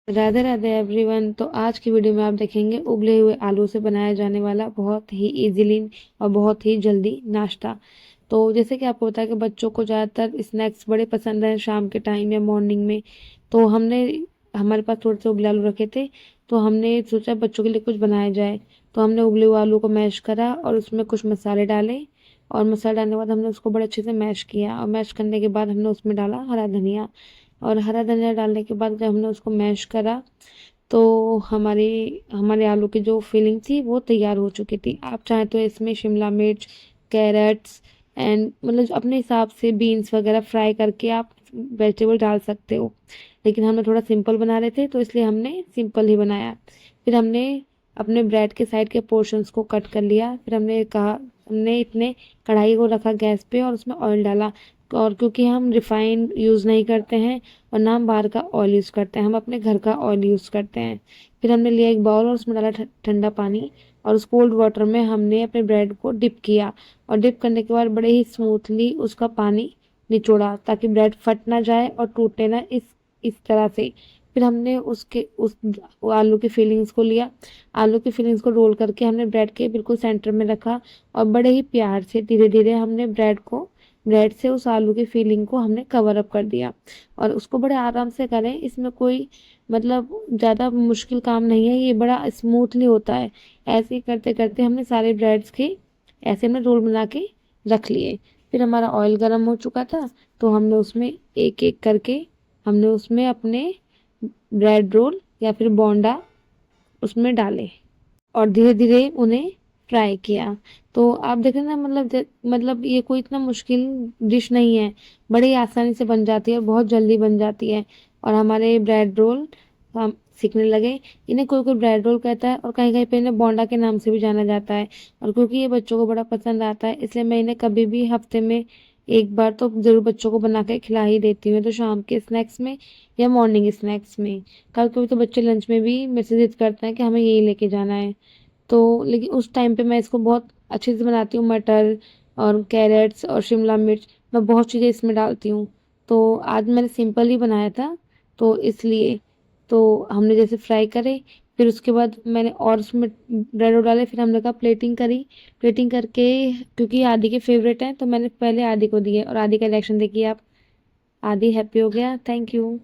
Radhe Radhe everyone. तो आज की वीडियो में आप देखेंगे उबले हुए आलू से बनाया जाने वाला बहुत ही इजीली और बहुत ही जल्दी नाश्ता। तो जैसे कि आपको पता है कि बच्चों को ज़्यादातर स्नैक्स बड़े पसंद हैं शाम के टाइम या मॉर्निंग में। तो हमारे पास थोड़े से उबले आलू रखे थे, तो हमने सोचा बच्चों के लिए कुछ बनाया जाए। तो हमने उबले हुए आलू को मैश करा और उसमें कुछ मसाले डाले, और मसाला डालने के बाद हमने उसको बड़े अच्छे से मैश किया, और मैश करने के बाद हमने उसमें डाला हरा धनिया। और हरा धनिया डालने के बाद जब हमने उसको मैश करा, तो हमारी हमारे आलू की जो फिलिंग थी वो तैयार हो चुकी थी। आप चाहें तो इसमें शिमला मिर्च, कैरेट्स एंड मतलब अपने हिसाब से बीन्स वगैरह फ्राई करके आप वेजिटेबल डाल सकते हो। लेकिन हमने थोड़ा सिंपल बना रहे थे, तो इसलिए हमने सिंपल ही बनाया। फिर हमने अपने ब्रेड के साइड के पोर्शंस को कट कर लिया। फिर हमने इतने कढ़ाई को रखा गैस पे और उसमें ऑयल डाला। और क्योंकि हम रिफाइंड यूज़ नहीं करते हैं और ना हम बाहर का ऑयल यूज़ करते हैं, हम अपने घर का ऑयल यूज़ करते हैं। फिर हमने लिया एक बाउल और उसमें डाला ठंडा पानी, और उस कोल्ड वाटर में हमने अपने ब्रेड को डिप किया। और डिप करने के बाद बड़े ही स्मूथली उसका पानी निचोड़ा, ताकि ब्रेड फट ना जाए और टूटे ना, इस तरह से। फिर हमने उसके उस आलू की फीलिंग्स को लिया। आलू की फीलिंग्स को रोल करके हमने ब्रेड के बिल्कुल सेंटर में रखा, और बड़े ही प्यार से धीरे धीरे हमने ब्रेड से उस आलू की फीलिंग को हमने कवर अप कर दिया। और उसको बड़े आराम से करें, इसमें कोई मतलब ज़्यादा मुश्किल काम नहीं है, ये बड़ा स्मूथली होता है। ऐसे ही करते करते हमने सारे ब्रेड्स के ऐसे हमने रोल बना के रख लिए। फिर हमारा ऑयल गर्म हो चुका था, तो हमने उसमें एक एक करके हमने उसमें अपने ब्रेड रोल या फिर बोंडा उसमें डाले, और धीरे-धीरे उन्हें फ्राई किया। तो आप देख रहे हैं ना, मतलब ये कोई इतना मुश्किल डिश नहीं है, बड़ी आसानी से बन जाती है और बहुत जल्दी बन जाती है। और हमारे ब्रेड रोल हम सीखने लगे। इन्हें कोई-कोई ब्रेड रोल कहता है और कहीं-कहीं पे इन्हें बोंडा के नाम से भी जाना जाता है। और क्योंकि ये बच्चों को बड़ा पसंद आता है, इसलिए मैं इन्हें कभी भी हफ्ते में 1 बार तो ज़रूर बच्चों को बना के खिला ही देती हूँ, तो शाम के स्नैक्स में या मॉर्निंग स्नैक्स में। कभी-कभी तो बच्चे लंच में भी मेरे से ज़िद करते हैं कि हमें यही लेके जाना है। तो लेकिन उस टाइम पे मैं इसको बहुत अच्छे से बनाती हूँ। मटर और कैरेट्स और शिमला मिर्च, मैं बहुत चीज़ें इसमें डालती हूँ। तो आज मैंने सिंपल ही बनाया था, तो इसलिए। तो हमने जैसे फ्राई करे, फिर उसके बाद मैंने और उसमें ब्रेड रोल डाले, फिर हमने कहा प्लेटिंग करी। प्लेटिंग करके, क्योंकि आदि के फेवरेट हैं, तो मैंने पहले आदि को दिए, और आदि का रिएक्शन देखिए आप। आदि हैप्पी हो गया। Thank you.